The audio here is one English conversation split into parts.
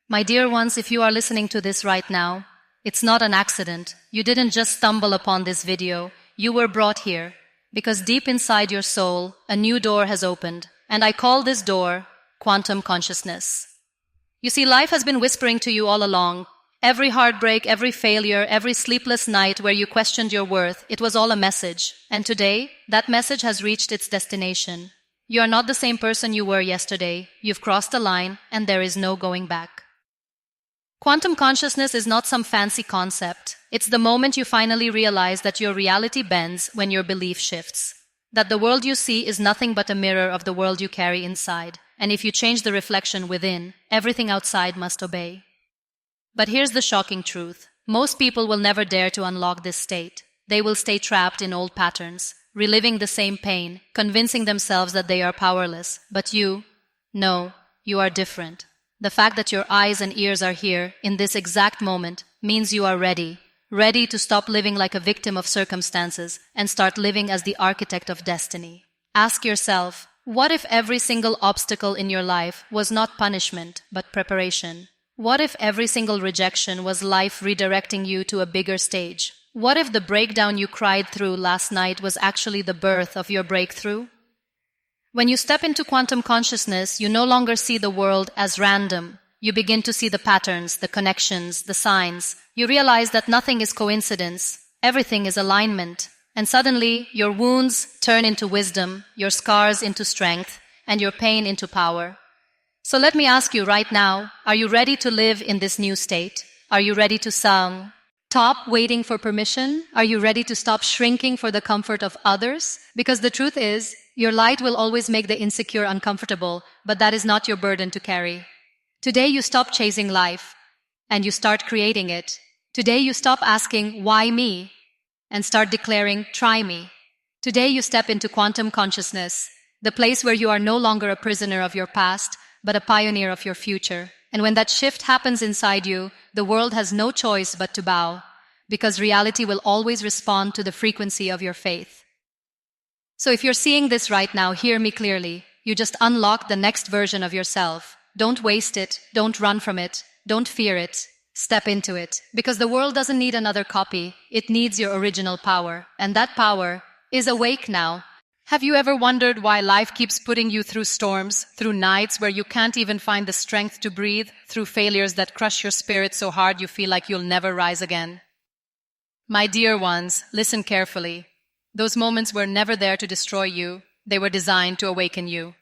My dear ones, if you are listening to this right now, it's not an accident. You didn't just stumble upon this video. You were brought here because deep inside your soul, a new door has opened, and I call this door quantum consciousness. You see, life has been whispering to you all along. Every heartbreak, every failure, every sleepless night where you questioned your worth, it was all a message. And today, that message has reached its destination. You are not the same person you were yesterday. You've crossed the line, and there is no going back. Quantum consciousness is not some fancy concept. It's the moment you finally realize that your reality bends when your belief shifts. That the world you see is nothing but a mirror of the world you carry inside. And if you change the reflection within, everything outside must obey. But here's the shocking truth. Most people will never dare to unlock this state. They will stay trapped in old patterns, reliving the same pain, convincing themselves that they are powerless. But no, you are different. The fact that your eyes and ears are here, in this exact moment, means you are ready to stop living like a victim of circumstances and start living as the architect of destiny. Ask yourself, what if every single obstacle in your life was not punishment, but preparation? What if every single rejection was life redirecting you to a bigger stage? What if the breakdown you cried through last night was actually the birth of your breakthrough? When you step into quantum consciousness, you no longer see the world as random. You begin to see the patterns, the connections, the signs. You realize that nothing is coincidence. Everything is alignment. And suddenly, your wounds turn into wisdom, your scars into strength, and your pain into power. So let me ask you right now, are you ready to live in this new state? Are you ready to stop waiting for permission? Are you ready to stop shrinking for the comfort of others? Because the truth is, your light will always make the insecure uncomfortable, but that is not your burden to carry. Today you stop chasing life, and you start creating it. Today you stop asking, why me? And start declaring, try me. Today you step into quantum consciousness, the place where you are no longer a prisoner of your past, but a pioneer of your future. And when that shift happens inside you, the world has no choice but to bow, because reality will always respond to the frequency of your faith. So if you're seeing this right now, hear me clearly. You just unlock the next version of yourself. Don't waste it. Don't run from it. Don't fear it. Step into it. Because the world doesn't need another copy. It needs your original power. And that power is awake now. Have you ever wondered why life keeps putting you through storms, through nights where you can't even find the strength to breathe, through failures that crush your spirit so hard you feel like you'll never rise again? My dear ones, listen carefully. Those moments were never there to destroy you. They were designed to awaken you.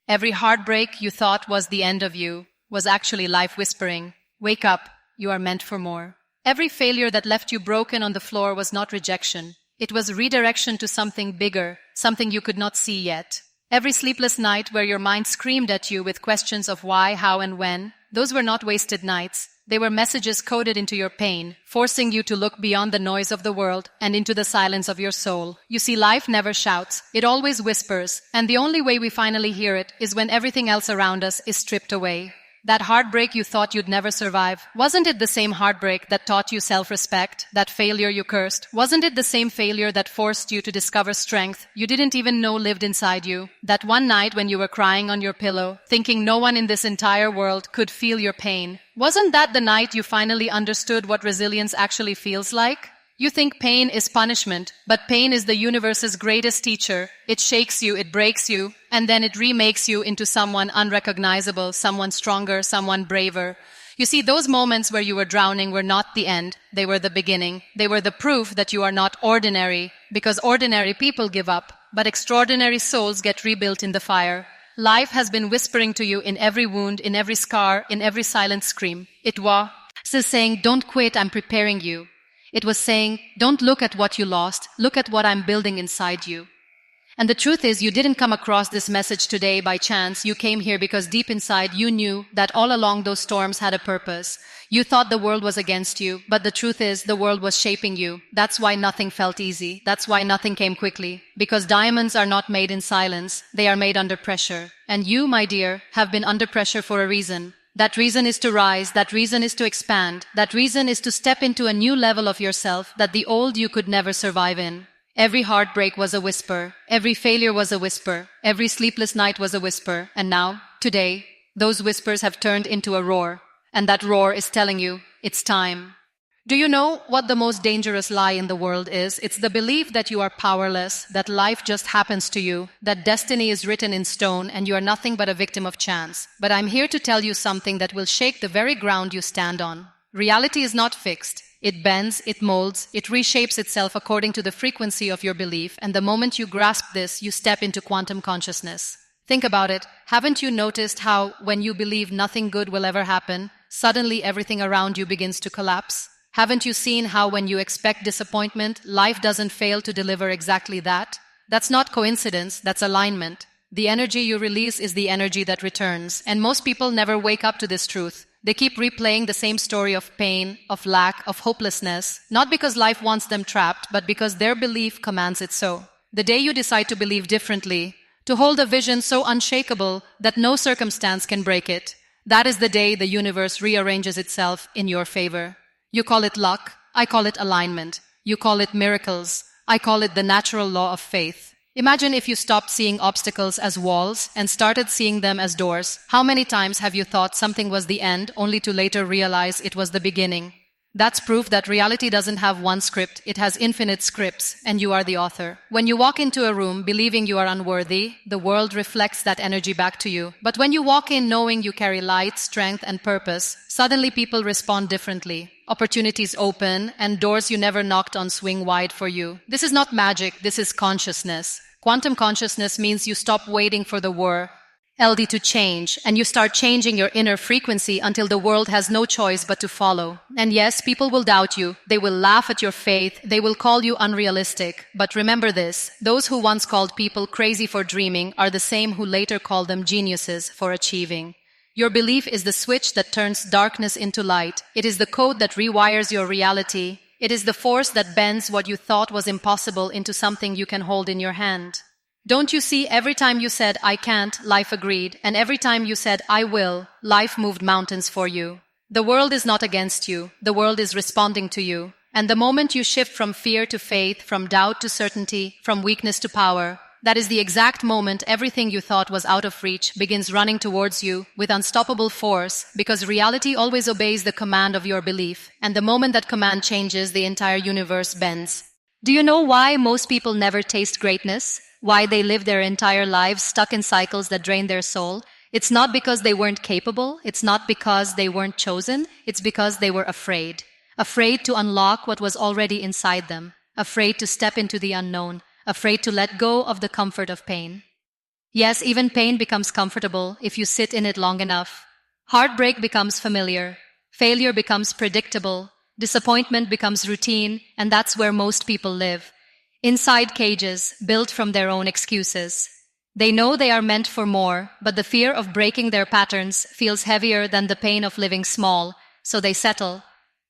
Every heartbreak you thought was the end of you was actually life whispering, wake up, you are meant for more. Every failure that left you broken on the floor was not rejection. It was redirection to something bigger, something you could not see yet. Every sleepless night where your mind screamed at you with questions of why, how, and when, those were not wasted nights. They were messages coded into your pain, forcing you to look beyond the noise of the world and into the silence of your soul. You see, life never shouts. It always whispers, and the only way we finally hear it is when everything else around us is stripped away. That heartbreak you thought you'd never survive, wasn't it the same heartbreak that taught you self-respect? That failure you cursed, wasn't it the same failure that forced you to discover strength you didn't even know lived inside you? That one night when you were crying on your pillow, thinking no one in this entire world could feel your pain, wasn't that the night you finally understood what resilience actually feels like? You think pain is punishment, but pain is the universe's greatest teacher. It shakes you, it breaks you, and then it remakes you into someone unrecognizable, someone stronger, someone braver. You see, those moments where you were drowning were not the end. They were the beginning. They were the proof that you are not ordinary, because ordinary people give up, but extraordinary souls get rebuilt in the fire. Life has been whispering to you in every wound, in every scar, in every silent scream. It was saying, don't quit, I'm preparing you. It was saying, don't look at what you lost, look at what I'm building inside you. And the truth is, you didn't come across this message today by chance. You came here because deep inside you knew that all along those storms had a purpose. You thought the world was against you, but the truth is the world was shaping you. That's why nothing felt easy. That's why nothing came quickly. Because diamonds are not made in silence, they are made under pressure. And you, my dear, have been under pressure for a reason. That reason is to rise, that reason is to expand, that reason is to step into a new level of yourself that the old you could never survive in. Every heartbreak was a whisper, every failure was a whisper, every sleepless night was a whisper, and now, today, those whispers have turned into a roar. And that roar is telling you, it's time. Do you know what the most dangerous lie in the world is? It's the belief that you are powerless, that life just happens to you, that destiny is written in stone and you are nothing but a victim of chance. But I'm here to tell you something that will shake the very ground you stand on. Reality is not fixed. It bends, it molds, it reshapes itself according to the frequency of your belief, and the moment you grasp this, you step into quantum consciousness. Think about it. Haven't you noticed how, when you believe nothing good will ever happen, suddenly everything around you begins to collapse? Haven't you seen how when you expect disappointment, life doesn't fail to deliver exactly that? That's not coincidence, that's alignment. The energy you release is the energy that returns, and most people never wake up to this truth. They keep replaying the same story of pain, of lack, of hopelessness, not because life wants them trapped, but because their belief commands it so. The day you decide to believe differently, to hold a vision so unshakable that no circumstance can break it, that is the day the universe rearranges itself in your favor. You call it luck, I call it alignment. You call it miracles, I call it the natural law of faith. Imagine if you stopped seeing obstacles as walls and started seeing them as doors. How many times have you thought something was the end only to later realize it was the beginning? That's proof that reality doesn't have one script, it has infinite scripts, and you are the author. When you walk into a room believing you are unworthy, the world reflects that energy back to you. But when you walk in knowing you carry light, strength, and purpose, suddenly people respond differently. Opportunities open, and doors you never knocked on swing wide for you. This is not magic, this is consciousness. Quantum consciousness means you stop waiting for the LD to change, and you start changing your inner frequency until the world has no choice but to follow. And yes, people will doubt you, they will laugh at your faith, they will call you unrealistic. But remember this, those who once called people crazy for dreaming are the same who later call them geniuses for achieving. Your belief is the switch that turns darkness into light. It is the code that rewires your reality. It is the force that bends what you thought was impossible into something you can hold in your hand. Don't you see, every time you said, I can't, life agreed, and every time you said, I will, life moved mountains for you. The world is not against you, the world is responding to you. And the moment you shift from fear to faith, from doubt to certainty, from weakness to power, that is the exact moment everything you thought was out of reach begins running towards you with unstoppable force, because reality always obeys the command of your belief, and the moment that command changes, the entire universe bends. Do you know why most people never taste greatness? Why they live their entire lives stuck in cycles that drain their soul? It's not because they weren't capable, it's not because they weren't chosen, it's because they were afraid. Afraid to unlock what was already inside them, afraid to step into the unknown, afraid to let go of the comfort of pain. Yes, even pain becomes comfortable if you sit in it long enough. Heartbreak becomes familiar, failure becomes predictable, disappointment becomes routine, and that's where most people live. Inside cages, built from their own excuses. They know they are meant for more, but the fear of breaking their patterns feels heavier than the pain of living small, so they settle.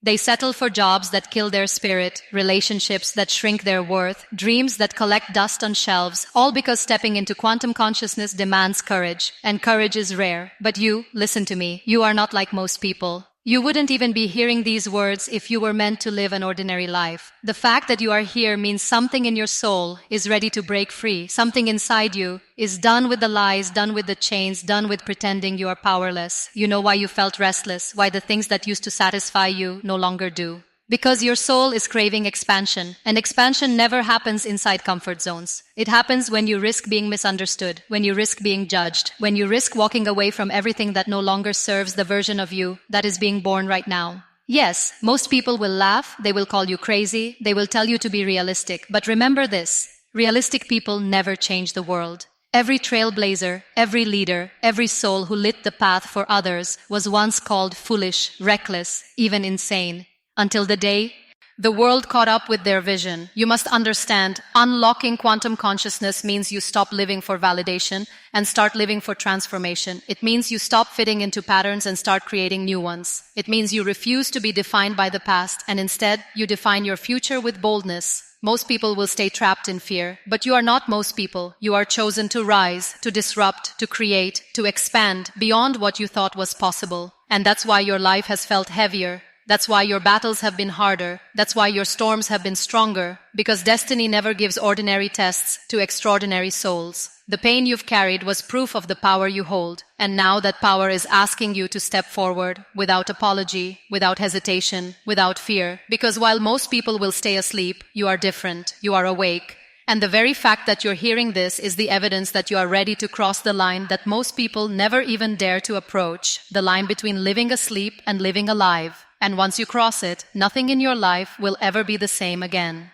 They settle for jobs that kill their spirit, relationships that shrink their worth, dreams that collect dust on shelves, all because stepping into quantum consciousness demands courage, and courage is rare. But you, listen to me, you are not like most people. You wouldn't even be hearing these words if you were meant to live an ordinary life. The fact that you are here means something in your soul is ready to break free. Something inside you is done with the lies, done with the chains, done with pretending you are powerless. You know why you felt restless, why the things that used to satisfy you no longer do. Because your soul is craving expansion, and expansion never happens inside comfort zones. It happens when you risk being misunderstood, when you risk being judged, when you risk walking away from everything that no longer serves the version of you that is being born right now. Yes, most people will laugh, they will call you crazy, they will tell you to be realistic, but remember this, realistic people never change the world. Every trailblazer, every leader, every soul who lit the path for others was once called foolish, reckless, even insane. Until the day the world caught up with their vision. You must understand, unlocking quantum consciousness means you stop living for validation and start living for transformation. It means you stop fitting into patterns and start creating new ones. It means you refuse to be defined by the past and instead you define your future with boldness. Most people will stay trapped in fear, but you are not most people. You are chosen to rise, to disrupt, to create, to expand beyond what you thought was possible. And that's why your life has felt heavier. That's why your battles have been harder. That's why your storms have been stronger. Because destiny never gives ordinary tests to extraordinary souls. The pain you've carried was proof of the power you hold. And now that power is asking you to step forward without apology, without hesitation, without fear. Because while most people will stay asleep, you are different. You are awake. And the very fact that you're hearing this is the evidence that you are ready to cross the line that most people never even dare to approach, the line between living asleep and living alive. And once you cross it, nothing in your life will ever be the same again.